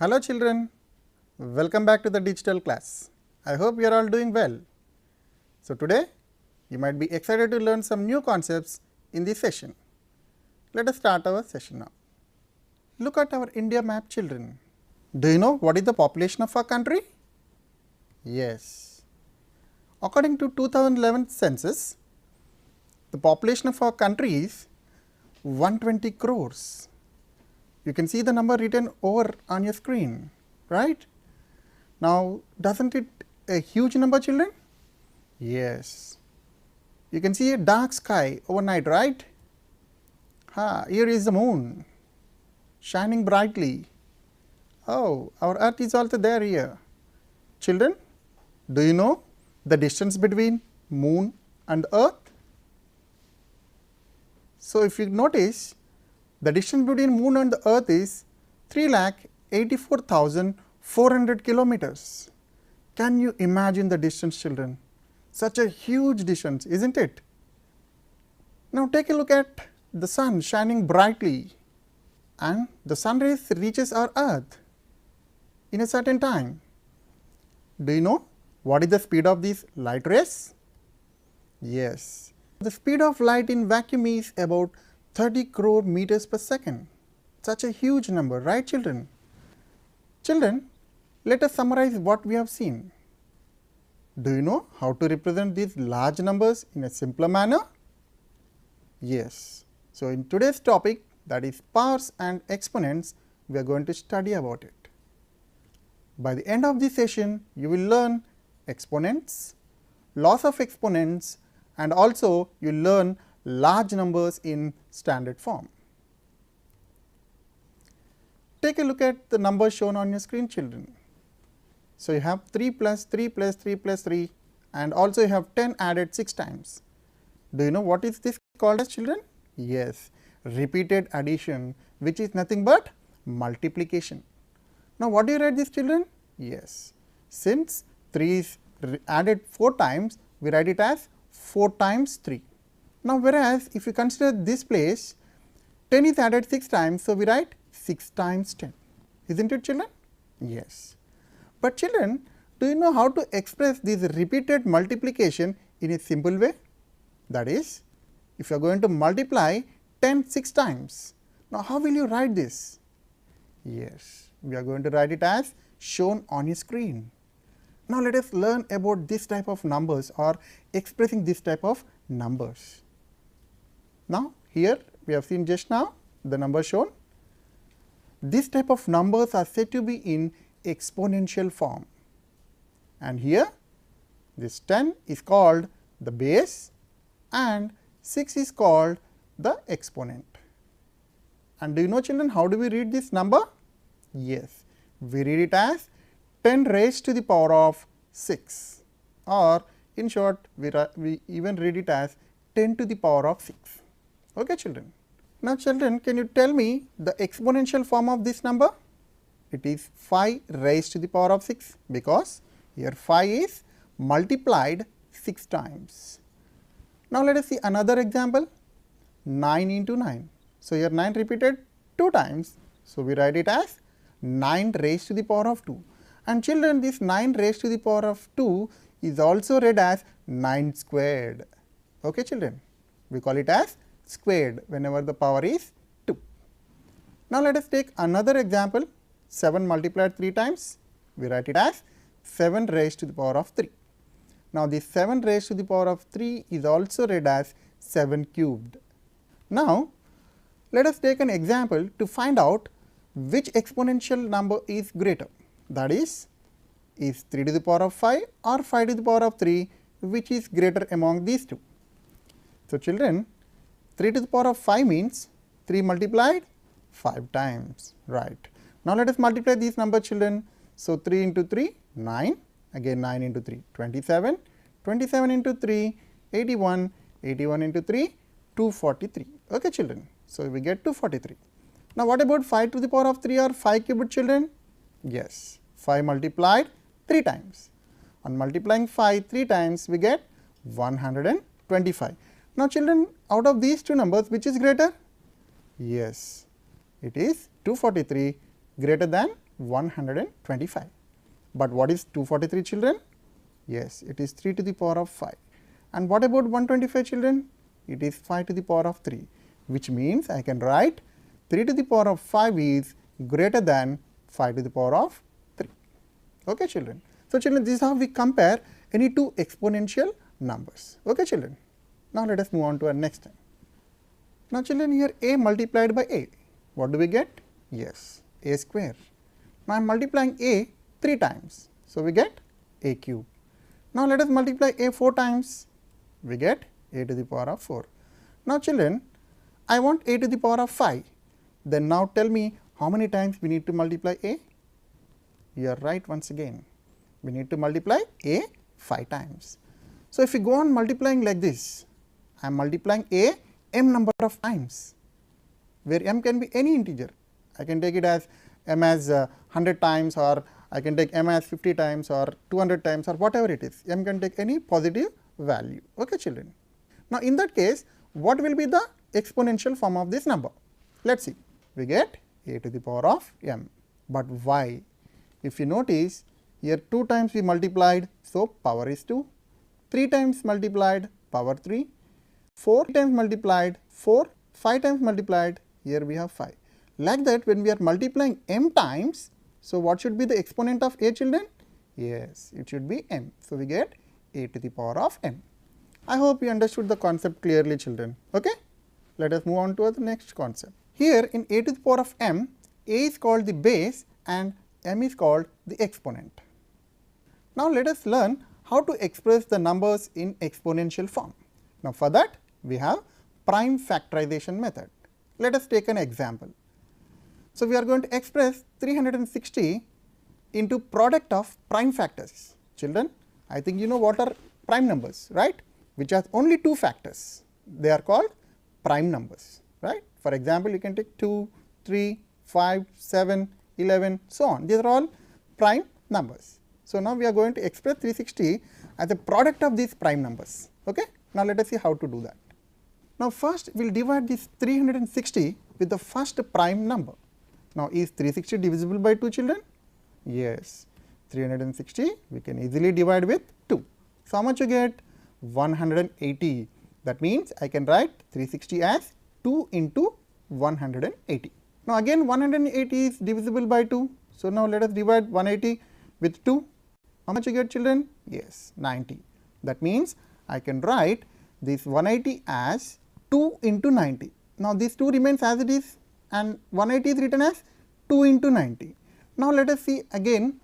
Hello children, welcome back to the digital class. I hope you are all doing well. So today you might be excited to learn some new concepts in this session. Let us start our session now. Look at our India map, children. Do you know what is the population of our country? Yes. According to 2011 census, the population of our country is 120 crores. You can see the number written over on your screen, right? Now, doesn't it a huge number, children? Yes. You can see a dark sky overnight, right? Here is the moon shining brightly. Oh, our earth is also there here. Children, do you know the distance between moon and earth? So, if you notice, the distance between moon and the earth is 3,84,400 kilometers. Can you imagine the distance, children? Such a huge distance, isn't it? Now take a look at the sun shining brightly, and the sun rays reaches our earth in a certain time. Do you know what is the speed of these light rays? Yes, the speed of light in vacuum is about 30 crore meters per second. Such a huge number, right children? Children, let us summarize what we have seen. Do you know how to represent these large numbers in a simpler manner? Yes. So, in today's topic, that is powers and exponents, we are going to study about it. By the end of this session, you will learn exponents, laws of exponents, and also you will learn large numbers in standard form. Take a look at the numbers shown on your screen, children. So, you have 3 plus 3 plus 3 plus 3, and also you have 10 added 6 times. Do you know what is this called as, children? Yes, repeated addition, which is nothing but multiplication. Now, what do you write this, children? Yes, since 3 is added 4 times, we write it as 4 times 3. Now, whereas if you consider this place, 10 is added 6 times, so we write 6 times 10, isn't it, children? Yes. But children, do you know how to express this repeated multiplication in a simple way? That is, if you are going to multiply 10 6 times, now how will you write this? Yes, we are going to write it as shown on your screen. Now, let us learn about this type of numbers or expressing this type of numbers. Now, here we have seen just now the number shown. This type of numbers are said to be in exponential form, and here this 10 is called the base and 6 is called the exponent. And do you know, children, how do we read this number? Yes, we read it as 10 raised to the power of 6, or in short we even read it as 10 to the power of 6. Okay, children. Now, children, can you tell me the exponential form of this number? It is 5 raised to the power of 6, because here 5 is multiplied 6 times. Now, let us see another example, 9 into 9. So, here 9 repeated 2 times. So, we write it as 9 raised to the power of 2. And children, this 9 raised to the power of 2 is also read as 9 squared. Okay, children, we call it as squared whenever the power is 2. Now, let us take another example, 7 multiplied 3 times, we write it as 7 raised to the power of 3. Now, this 7 raised to the power of 3 is also read as 7 cubed. Now, let us take an example to find out which exponential number is greater, that is 3 to the power of 5 or 5 to the power of 3, which is greater among these two. So, children, 3 to the power of 5 means 3 multiplied 5 times, right. Now, let us multiply these numbers, children. So, 3 into 3, 9, again 9 into 3, 27, 27 into 3, 81, 81 into 3, 243. Okay, children. So, we get 243. Now, what about 5 to the power of 3 or 5 cubed, children? Yes, 5 multiplied 3 times. On multiplying 5 3 times, we get 125. Now, children, out of these two numbers, which is greater? Yes, it is 243 greater than 125. But what is 243 children? Yes, it is 3 to the power of 5. And what about 125 children? It is 5 to the power of 3, which means I can write 3 to the power of 5 is greater than 5 to the power of 3. Okay, children. So, children, this is how we compare any two exponential numbers. Okay, children. Now, let us move on to our next one. Now, children, here a multiplied by a, what do we get? Yes, a square. Now, I am multiplying a 3 times. So, we get a cube. Now, let us multiply a 4 times. We get a to the power of 4. Now, children, I want a to the power of 5. Then now tell me how many times we need to multiply a? You are right once again. We need to multiply a 5 times. So, if we go on multiplying like this, I am multiplying a m number of times, where m can be any integer. I can take it as m as 100 times, or I can take m as 50 times or 200 times, or whatever it is. M can take any positive value. Okay, children. Now, in that case, what will be the exponential form of this number? Let us see. We get a to the power of m. But why? If you notice, here 2 times we multiplied, so power is 2. 3 times multiplied, power 3. 4 times multiplied, 4. 5 times multiplied, here we have 5. Like that, when we are multiplying m times, so what should be the exponent of a, children? Yes, it should be m. So, we get a to the power of m. I hope you understood the concept clearly, children. Okay? Let us move on to the next concept. Here in a to the power of m, a is called the base and m is called the exponent. Now, let us learn how to express the numbers in exponential form. Now, for that we have prime factorization method. Let us take an example. So, we are going to express 360 into product of prime factors. Children, I think you know what are prime numbers, right, which has only 2 factors. They are called prime numbers, right. For example, you can take 2, 3, 5, 7, 11, so on. These are all prime numbers. So, now we are going to express 360 as a product of these prime numbers. Okay? Now, let us see how to do that. Now, first we will divide this 360 with the first prime number. Now, is 360 divisible by 2, children? Yes, 360 we can easily divide with 2. So, how much you get? 180. That means I can write 360 as 2 into 180. Now, again 180 is divisible by 2. So, now let us divide 180 with 2. How much you get, children? Yes, 90. That means I can write this 180 as 2 into 90. Now, this 2 remains as it is and 180 is written as 2 into 90. Now, let us see again,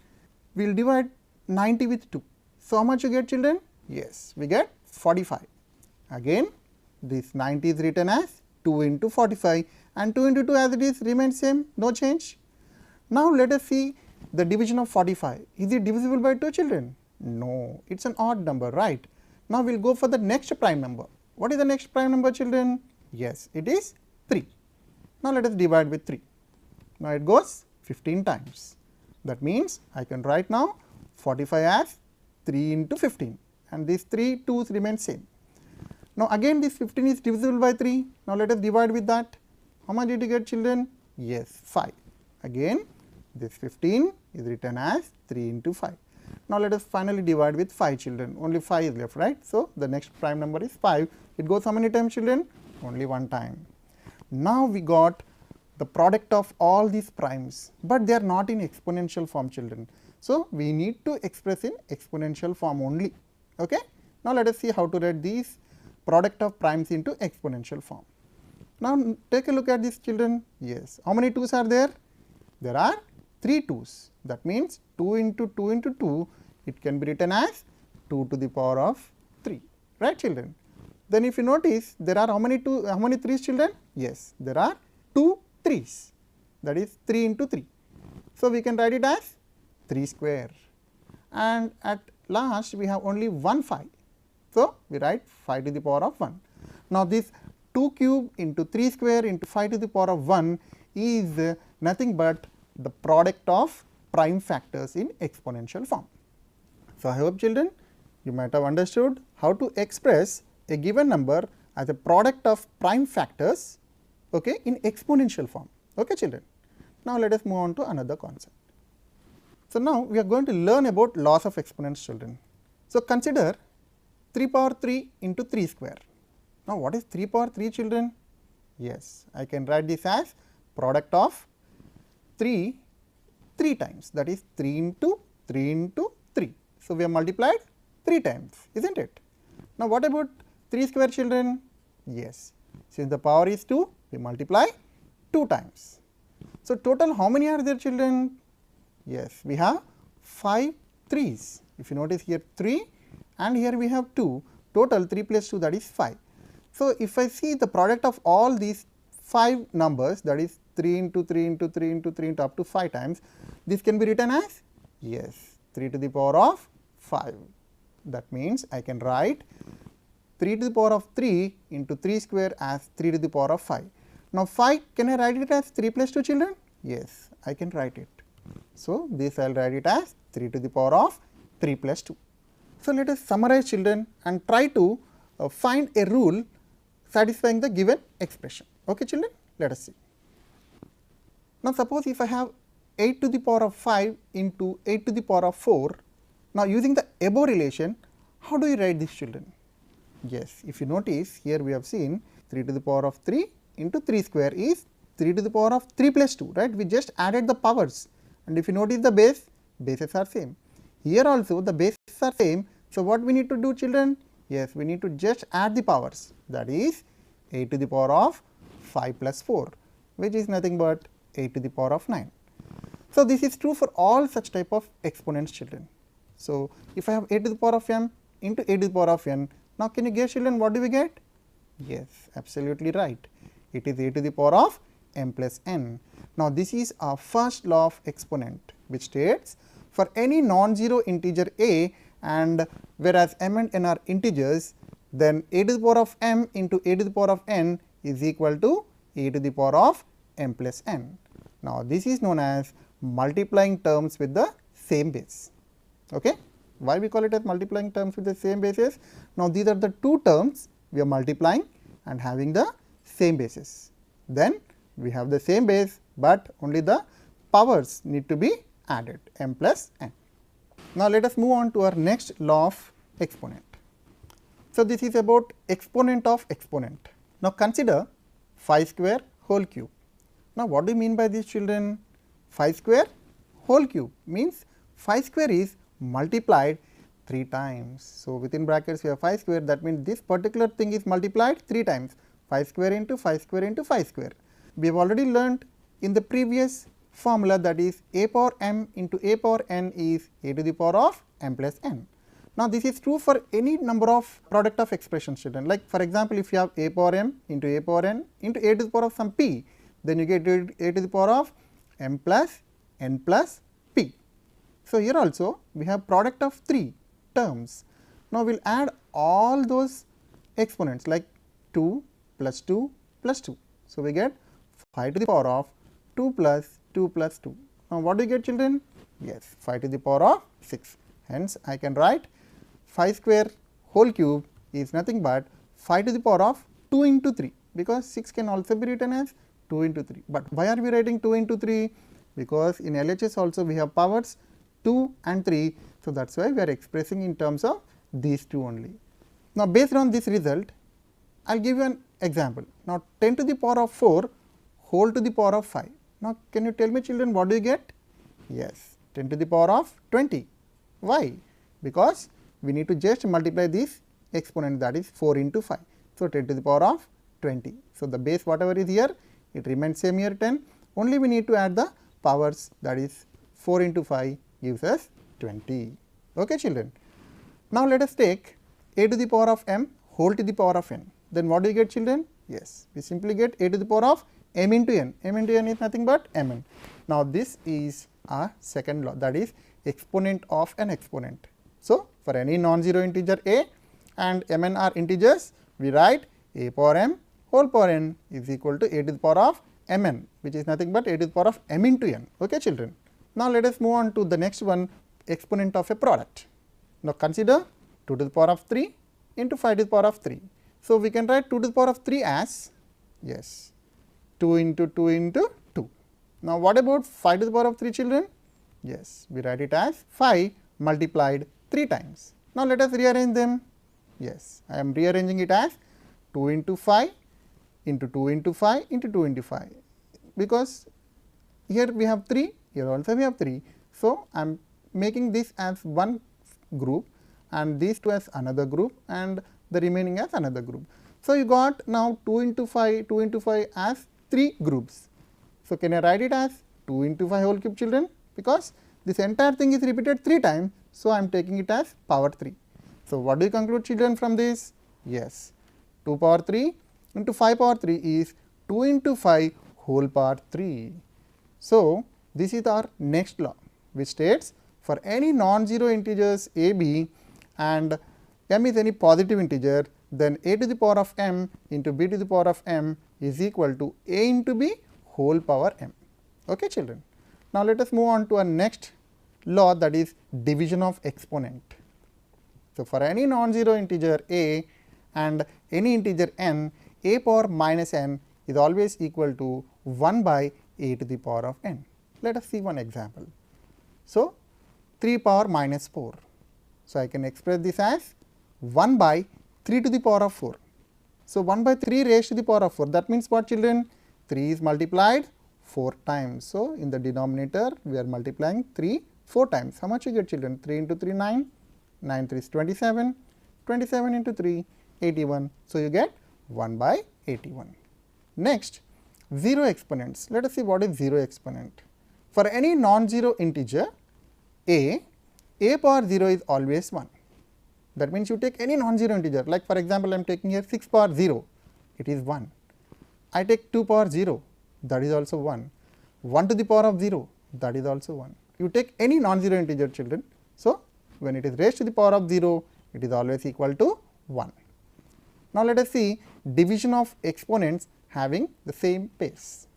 we will divide 90 with 2. So, how much you get, children? Yes, we get 45. Again, this 90 is written as 2 into 45 and 2 into 2 as it is remains same, no change. Now, let us see the division of 45. Is it divisible by 2, children? No, it is an odd number, right. Now, we will go for the next prime number. What is the next prime number, children? Yes, it is 3. Now, let us divide with 3. Now, it goes 15 times. That means, I can write now 45 as 3 into 15 and these 3 2's remain same. Now, again this 15 is divisible by 3. Now, let us divide with that. How much did you get, children? Yes, 5. Again this 15 is written as 3 into 5. Now, let us finally divide with 5, children. Only 5 is left, right. So, the next prime number is 5. It goes how many times, children? Only 1 time. Now, we got the product of all these primes, but they are not in exponential form, children. So, we need to express in exponential form only. Okay? Now, let us see how to write these product of primes into exponential form. Now, take a look at these, children. Yes. How many 2's are there? There are 3 2's. That means 2 into 2 into 2, it can be written as 2 to the power of 3. Right, children? Then, if you notice, there are how many 3's, children? Yes, there are 2 3's. That is 3 into 3. So, we can write it as 3 square. And at last, we have only 1 5. So, we write 5 to the power of 1. Now, this 2 cube into 3 square into 5 to the power of 1 is nothing but the product of prime factors in exponential form. So, I hope, children, you might have understood how to express a given number as a product of prime factors, okay, in exponential form. Okay, children. Now, let us move on to another concept. So, now we are going to learn about laws of exponents, children. So, consider 3 power 3 into 3 square. Now, what is 3 power 3, children? Yes, I can write this as product of 3 times, that is 3 into 3 into 3. So, we have multiplied 3 times, isn't it? Now, what about 3 square, children? Yes, since the power is 2, we multiply 2 times. So, total how many are there, children? Yes, we have 5 3's. If you notice here 3 and here we have 2, total 3 plus 2, that is 5. So, if I see the product of all these 5 numbers, that is 3 into 3 into 3 into 3 into up to 5 times, this can be written as, yes, 3 to the power of 5. That means, I can write 3 to the power of 3 into 3 square as 3 to the power of 5. Now, 5, can I write it as 3 plus 2, children? Yes, I can write it. So, this I will write it as 3 to the power of 3 plus 2. So, let us summarize, children, and try to find a rule satisfying the given expression. Okay, children, let us see. Now, suppose if I have 8 to the power of 5 into 8 to the power of 4, now using the above relation, how do you write this, children? Yes, if you notice here we have seen 3 to the power of 3 into 3 square is 3 to the power of 3 plus 2, right? We just added the powers, and if you notice the bases are same. Here also the bases are same. So, what we need to do, children? Yes, we need to just add the powers, that is 8 to the power of 5 plus 4, which is nothing but 8 to the power of 9. So, this is true for all such type of exponents, children. So, if I have 8 to the power of m into 8 to the power of n, now can you guess, children, what do we get? Yes, absolutely right. It is 8 to the power of m plus n. Now, this is our first law of exponent, which states for any non-zero integer a, and whereas m and n are integers, then a to the power of m into a to the power of n is equal to a to the power of m plus n. Now, this is known as multiplying terms with the same base. Okay? Why we call it as multiplying terms with the same bases? Now, these are the two terms we are multiplying and having the same bases. Then we have the same base, but only the powers need to be added, m plus n. Now, let us move on to our next law of exponent. So, this is about exponent of exponent. Now, consider 5 square whole cube. Now, what do you mean by this, children? 5 square whole cube means 5 square is multiplied 3 times. So, within brackets we have 5 square, that means this particular thing is multiplied 3 times, 5 square into 5 square into 5 square. We have already learnt in the previous formula, that is a power m into a power n is a to the power of m plus n. Now, this is true for any number of product of expressions, children. Like for example, if you have a power m into a power n into a to the power of some p, then you get a to the power of m plus n plus p. So, here also we have product of 3 terms. Now, we will add all those exponents like 2 plus 2 plus 2. So, we get 5 to the power of 2 plus 2 plus 2. Now, what do you get, children? Yes, 5 to the power of 6. Hence, I can write 5 square whole cube is nothing but 5 to the power of 2 into 3, because 6 can also be written as 2 into 3. But why are we writing 2 into 3? Because in LHS also we have powers 2 and 3. So, that is why we are expressing in terms of these two only. Now, based on this result, I will give you an example. Now, 10 to the power of 4 whole to the power of 5. Now, can you tell me, children, what do you get? Yes, 10 to the power of 20. Why? Because we need to just multiply this exponent, that is 4 into 5. So, 10 to the power of 20. So, the base whatever is here, it remains same here 10, only we need to add the powers, that is 4 into 5 gives us 20. Okay, children. Now, let us take a to the power of m whole to the power of n. Then what do you get, children? Yes, we simply get a to the power of m into n. M into n is nothing but mn. Now, this is our second law, that is exponent of an exponent. So, for any non-zero integer a and mn are integers, we write a power m whole power n is equal to a to the power of mn, which is nothing but a to the power of m into n. Okay, children. Now, let us move on to the next one, exponent of a product. Now, consider 2 to the power of 3 into 5 to the power of 3. So, we can write 2 to the power of 3 as, yes, 2 into 2 into 2. Now, what about 5 to the power of 3, children? Yes, we write it as 5 multiplied 3 times. Now, let us rearrange them. Yes, I am rearranging it as 2 into 5 into 2 into 5 into 2 into 5, because here we have 3, here also we have 3. So, I am making this as one group and these two as another group and the remaining as another group. So, you got now 2 into 5 as 3 groups. So, can I write it as 2 into 5 whole cube, children, because this entire thing is repeated 3 times. So, I am taking it as power 3. So, what do you conclude, children, from this? Yes, 2 power 3 into 5 power 3 is 2 into 5 whole power 3. So, this is our next law, which states for any non-zero integers a, b and m is any positive integer, then a to the power of m into b to the power of m is equal to a into b whole power m. Okay, children. Now, let us move on to our next law, that is division of exponent. So, for any non-zero integer a and any integer n, a power minus n is always equal to 1 by a to the power of n. Let us see one example. So, 3 power minus 4. So, I can express this as 1 by 3 to the power of 4. So, 1 by 3 raised to the power of 4, that means what, children? 3 is multiplied 4 times. So, in the denominator we are multiplying 3 4 times. How much you get, children? 3 into 3 9, 9 3 is 27, 27 into 3 81. So, you get 1 by 81. Next, 0 exponents. Let us see what is 0 exponent. For any non-zero integer a power 0 is always 1. That means you take any non-zero integer, like for example, I am taking here 6 power 0, it is 1. I take 2 power 0, that is also 1. 1 to the power of 0, that is also 1. You take any non-zero integer, children. So, when it is raised to the power of 0, it is always equal to 1. Now, let us see division of exponents having the same pace.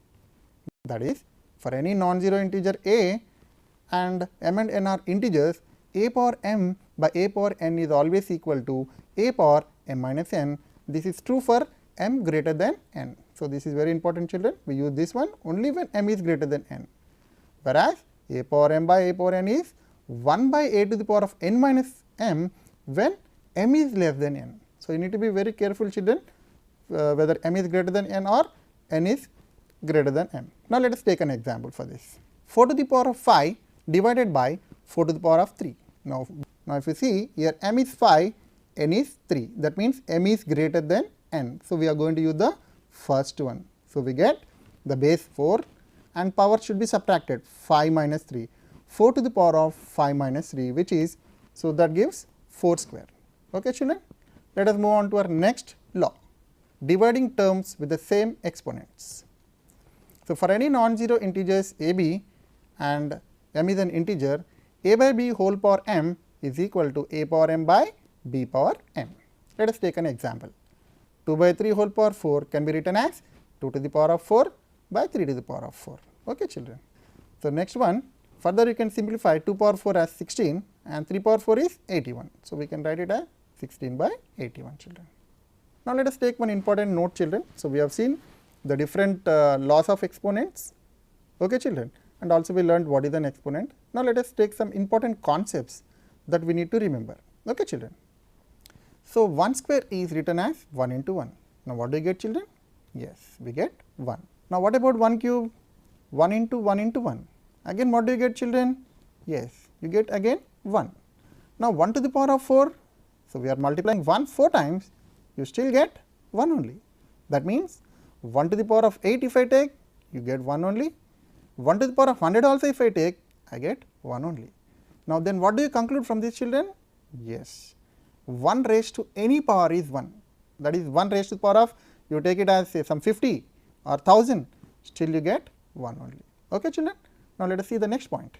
That is, for any non-zero integer a and m and n are integers, a power m by a power n is always equal to a power m minus n. This is true for m greater than n. So, this is very important, children. We use this one only when m is greater than n, whereas a power m by a power n is 1 by a to the power of n minus m when m is less than n. So, you need to be very careful, children, whether m is greater than n or n is greater than m. Now, let us take an example for this. 4 to the power of 5 divided by 4 to the power of 3. Now, if you see here, m is 5, n is 3. That means, m is greater than n. So, we are going to use the first one. So, we get the base 4 and power should be subtracted 5 minus 3. 4 to the power of 5 minus 3, which is, so that gives 4 square. Okay, children. Let us move on to our next law, dividing terms with the same exponents. So, for any non-zero integers a, b and m is an integer, a by b whole power m is equal to a power m by b power m. Let us take an example. 2 by 3 whole power 4 can be written as 2 to the power of 4 by 3 to the power of 4. Okay, children. So, next one, further you can simplify 2 power 4 as 16 and 3 power 4 is 81. So, we can write it as 16 by 81, children. Now, let us take one important note, children. So, we have seen the different laws of exponents, okay, children, and also we learned what is an exponent. Now, let us take some important concepts that we need to remember, okay, children. So, 1 square is written as 1 into 1. Now, what do you get, children? Yes, we get 1. Now, what about 1 cube? 1 into 1 into 1. Again, what do you get, children? Yes, you get again 1. Now, 1 to the power of 4. So, we are multiplying 1 4 times, you still get 1 only. That means, 1 to the power of 8 if I take, you get 1 only. 1 to the power of 100 also if I take, I get 1 only. Now, then what do you conclude from this, children? Yes, 1 raised to any power is 1. That is 1 raised to the power of, you take it as say some 50 or 1000, still you get 1 only. Okay, children. Now, let us see the next point.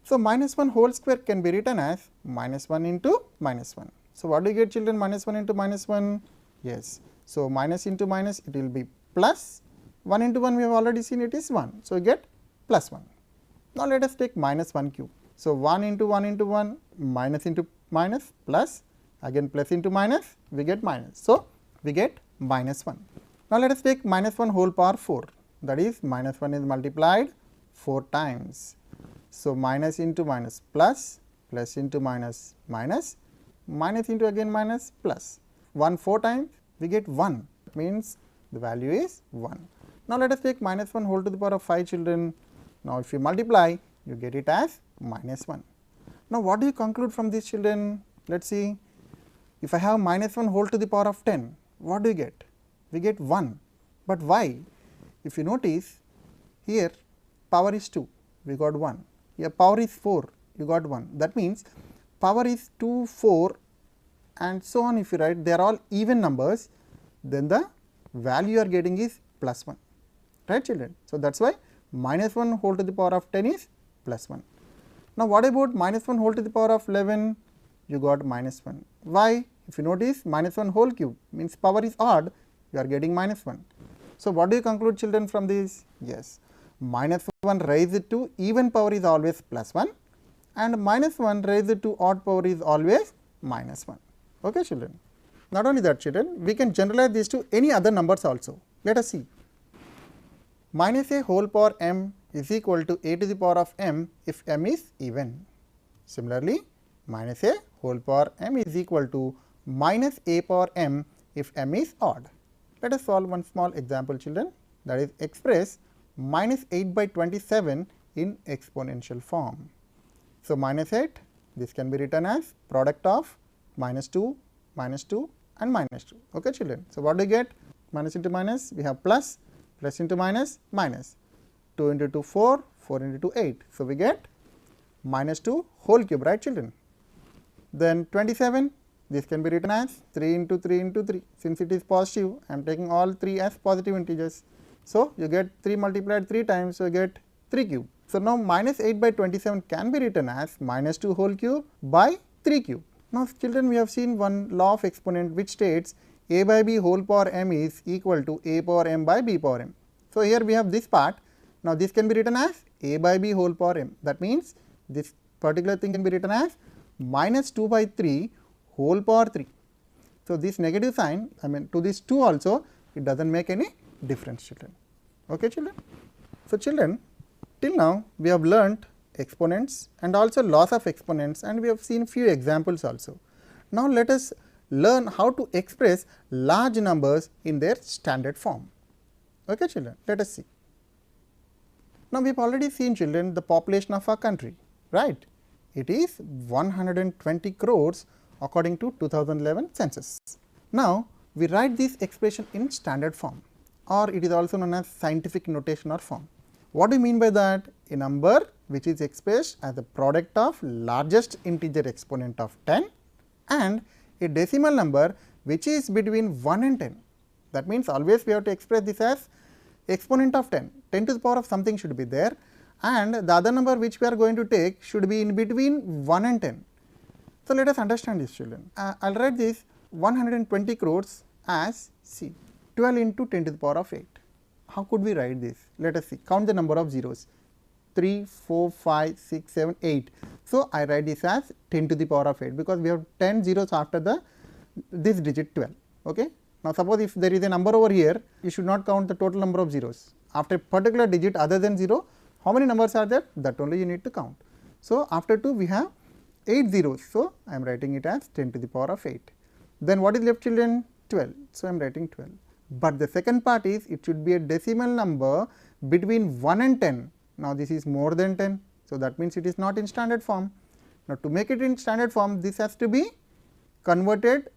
So, minus 1 whole square can be written as minus 1 into minus 1. So, what do you get, children? Minus 1 into minus 1? Yes. So, minus into minus, it will be plus 1 into 1, we have already seen it is 1. So, you get plus 1. Now, let us take minus 1 cube. So, 1 into 1 into 1, minus into minus, plus, again plus into minus, we get minus. So, we get minus 1. Now, let us take minus 1 whole power 4, that is minus 1 is multiplied 4 times. So, minus into minus plus, plus into minus minus, minus into again minus plus. 1 4 times we get 1, that means the value is 1. Now, let us take minus 1 whole to the power of 5 children. Now, if you multiply, you get it as minus 1. Now, what do you conclude from these children? Let us see. If I have minus 1 whole to the power of 10, what do you get? We get 1, but why? If you notice, here power is 2, we got 1. Here power is 4, you got 1. That means power is 2, 4 and so on. If you write, they are all even numbers, then the value you are getting is plus 1, right children. So, that is why minus 1 whole to the power of 10 is plus 1. Now, what about minus 1 whole to the power of 11? You got minus 1. Why? If you notice, minus 1 whole cube means power is odd, you are getting minus 1. So, what do you conclude children from this? Yes, minus 1 raised to even power is always plus 1 and minus 1 raised to odd power is always minus 1. Okay children. Not only that children, we can generalize this to any other numbers also. Let us see. Minus a whole power m is equal to a to the power of m if m is even. Similarly, minus a whole power m is equal to minus a power m if m is odd. Let us solve one small example children, that is express minus 8 by 27 in exponential form. So, minus 8, this can be written as product of minus 2 and minus 2. Okay children. So, what do you get? Minus into minus, we have plus, plus into minus, minus. 2 into 2 4, 4 into 2 8. So, we get minus 2 whole cube, right children. Then 27, this can be written as 3 into 3 into 3. Since it is positive, I am taking all 3 as positive integers. So, you get 3 multiplied 3 times, so you get 3 cube. So, now minus 8 by 27 can be written as minus 2 whole cube by 3 cube. Now, children, we have seen one law of exponent which states a by b whole power m is equal to a power m by b power m. So, here we have this part. Now, this can be written as a by b whole power m. That means, this particular thing can be written as minus 2 by 3 whole power 3. So, this negative sign, I mean to this 2 also, it does not make any difference children. Okay children. So, children, till now we have learnt exponents and also laws of exponents and we have seen few examples also. Now, let us learn how to express large numbers in their standard form. Okay children, let us see. Now, we have already seen children the population of our country, right. It is 120 crores according to 2011 census. Now, we write this expression in standard form or it is also known as scientific notation or form. What do you mean by that? A number which is expressed as the product of largest integer exponent of 10 and a decimal number which is between 1 and 10. That means, always we have to express this as exponent of 10, 10 to the power of something should be there and the other number which we are going to take should be in between 1 and 10. So, let us understand this children. I will write this 120 crores as C, 12 into 10 to the power of 8. How could we write this? Let us see, count the number of zeros, 3, 4, 5, 6, 7, 8. So, I write this as 10 to the power of 8 because we have 10 zeros after this digit 12. Okay? Now, suppose if there is a number over here, you should not count the total number of zeros. After a particular digit other than 0, how many numbers are there? That only you need to count. So, after 2 we have 8 zeros. So, I am writing it as 10 to the power of 8. Then what is left children? 12. So, I am writing 12. But the second part is it should be a decimal number between 1 and 10. Now, this is more than 10. So, that means it is not in standard form. Now, to make it in standard form, this has to be converted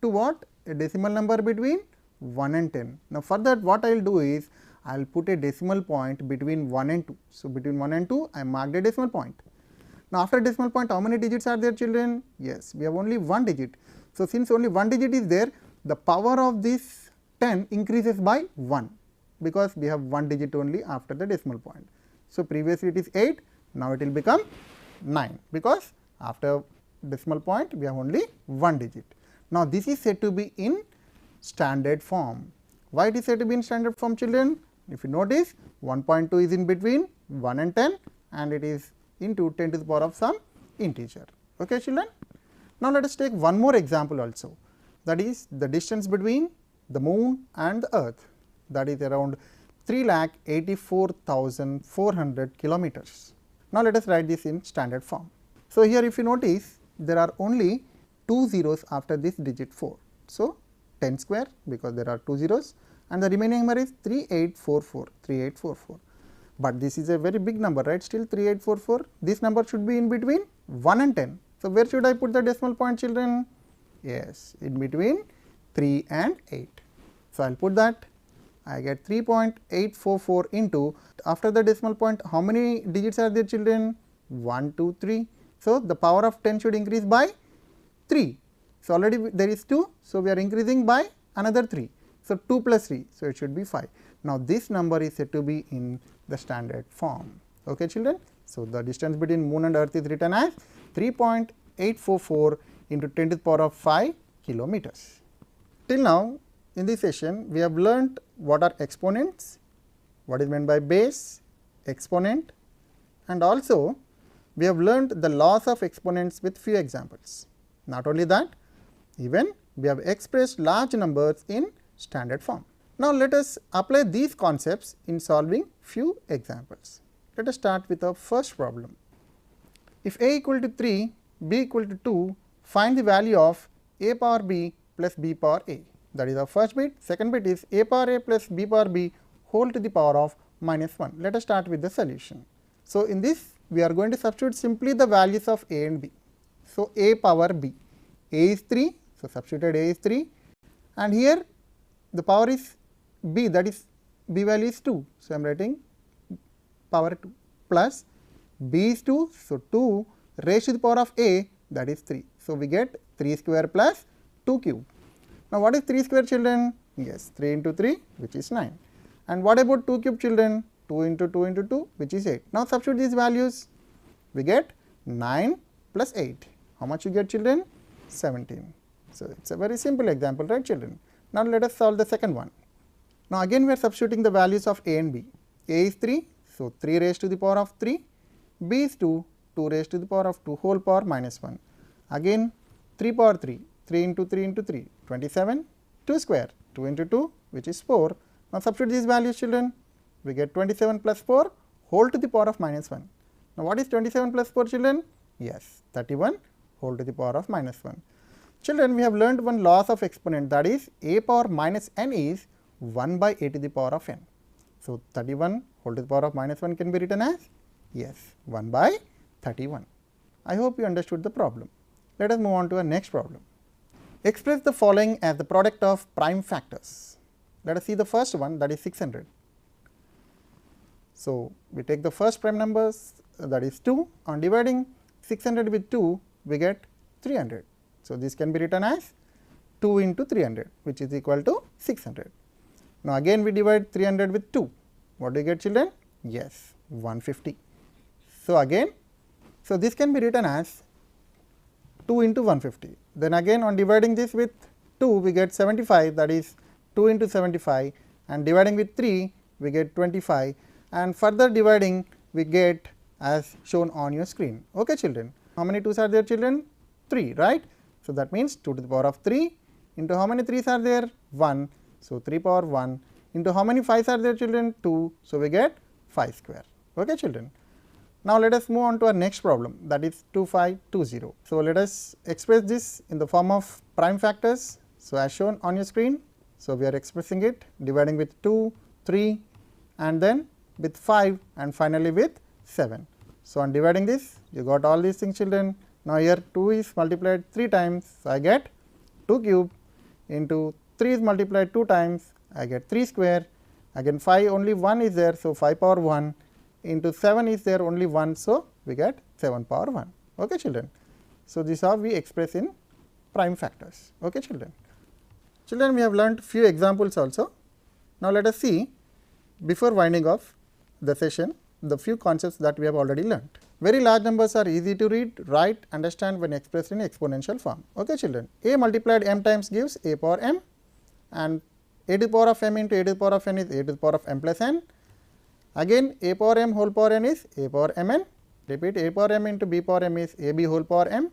to what? A decimal number between 1 and 10. Now, for that what I will do is I will put a decimal point between 1 and 2. So, between 1 and 2 I marked a decimal point. Now, after decimal point how many digits are there children? Yes, we have only one digit. So, since only one digit is there, the power of this 10 increases by 1 because we have one digit only after the decimal point. So, previously it is 8, now it will become 9 because after decimal point we have only one digit. Now, this is said to be in standard form. Why it is said to be in standard form children? If you notice, 1.2 is in between 1 and 10 and it is into 10 to the power of some integer. Okay children? Now, let us take one more example also, that is the distance between the moon and the earth, that is around 3,84,400 kilometers. Now, let us write this in standard form. So, here if you notice there are only 2 zeros after this digit 4. So, 10 square because there are 2 zeros and the remaining number is 3844. But this is a very big number, right? Still 3844. This number should be in between 1 and 10. So, where should I put the decimal point, children? Yes, in between 3 and 8. So, I will put that. I get 3.844 into, after the decimal point, how many digits are there, children? 1, 2, 3. So, the power of 10 should increase by 3. So, already there is 2. So, we are increasing by another 3. So, 2 plus 3. So, it should be 5. Now, this number is said to be in the standard form. Okay, children. So, the distance between moon and earth is written as 3.844 into 10 to the power of 5 kilometers. Till now, in this session, we have learnt what are exponents, what is meant by base, exponent, and also we have learnt the laws of exponents with few examples. Not only that, even we have expressed large numbers in standard form. Now, let us apply these concepts in solving few examples. Let us start with our first problem. If a equal to 3, b equal to 2, find the value of a power b plus b power a. That is our first bit. Second bit is a power a plus b power b whole to the power of minus 1. Let us start with the solution. So, in this we are going to substitute simply the values of a and b. So, a power b, a is 3. So, substituted a is 3 and here the power is b, that is b value is 2. So, I am writing power 2 plus b is 2. So, 2 raised to the power of a, that is 3. So, we get 3 square plus 2 cube. Now, what is 3 square, children? Yes, 3 into 3 which is 9. And what about 2 cube, children? 2 into 2 into 2 which is 8. Now, substitute these values, we get 9 plus 8. How much you get, children? 17. So, it is a very simple example, right, children. Now, let us solve the second one. Now, again we are substituting the values of a and b. A is 3, so 3 raised to the power of 3. B is 2, 2 raised to the power of 2 whole power minus 1. Again 3 power 3, 3 into 3 into 3, 27. 2 square, 2 into 2 which is 4. Now, substitute these values, children. We get 27 plus 4 whole to the power of minus 1. Now, what is 27 plus 4, children? Yes, 31 whole to the power of minus 1. Children, we have learned one laws of exponent, that is a power minus n is 1 by a to the power of n. So, 31 whole to the power of minus 1 can be written as, yes, 1 by 31. I hope you understood the problem. Let us move on to our next problem. Express the following as the product of prime factors. Let us see the first one, that is 600. So, we take the first prime numbers, that is 2. On dividing 600 with 2, we get 300. So, this can be written as 2 into 300 which is equal to 600. Now, again we divide 300 with 2. What do you get, children? Yes, 150. So, again, so this can be written as 2 into 150. Then again on dividing this with 2 we get 75, that is 2 into 75, and dividing with 3 we get 25, and further dividing we get as shown on your screen. Okay, children. How many 2's are there, children? 3, right? So, that means 2 to the power of 3 into how many 3's are there? 1. So, 3 power 1 into how many 5's are there, children? 2. So, we get 5 square. Okay, children. Now, let us move on to our next problem, that is 2520. So, let us express this in the form of prime factors. So, as shown on your screen. So, we are expressing it dividing with 2, 3 and then with 5 and finally with 7. So, on dividing this you got all these things, children. Now, here 2 is multiplied 3 times, so I get 2 cube into 3 is multiplied 2 times, I get 3 square, again 5 only 1 is there, so 5 power 1 into 7 is there only 1, so we get 7 power 1. Okay, children. So, this is how we express in prime factors. Okay, children. Children, we have learnt few examples also. Now, let us see before winding off the session the few concepts that we have already learnt. Very large numbers are easy to read, write, understand when expressed in exponential form. Okay, children. A multiplied m times gives a power m, and a to the power of m into a to the power of n is a to the power of m plus n. Again a power m whole power n is a power mn. Repeat, a power m into b power m is ab whole power m.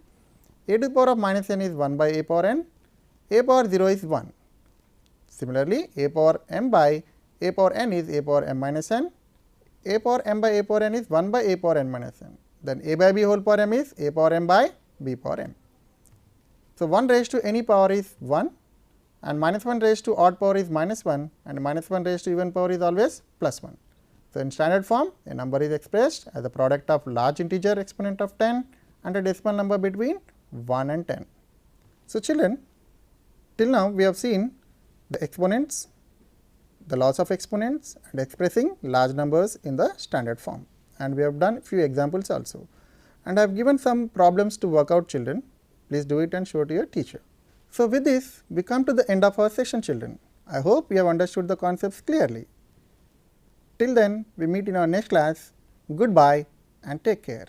A to the power of minus n is 1 by a power n. A power 0 is 1. Similarly, a power m by a power n is a power m minus n. a power m by a power n is 1 by a power n minus n. Then a by b whole power m is a power m by b power m. So, 1 raised to any power is 1 and minus 1 raised to odd power is minus 1 and minus 1 raised to even power is always plus 1. So, in standard form a number is expressed as the product of large integer exponent of 10 and a decimal number between 1 and 10. So, children, till now we have seen the exponents, the laws of exponents and expressing large numbers in the standard form, and we have done few examples also, and I have given some problems to work out, children. Please do it and show to your teacher. So, with this we come to the end of our session, children. I hope you have understood the concepts clearly. Till then, we meet in our next class. Goodbye and take care.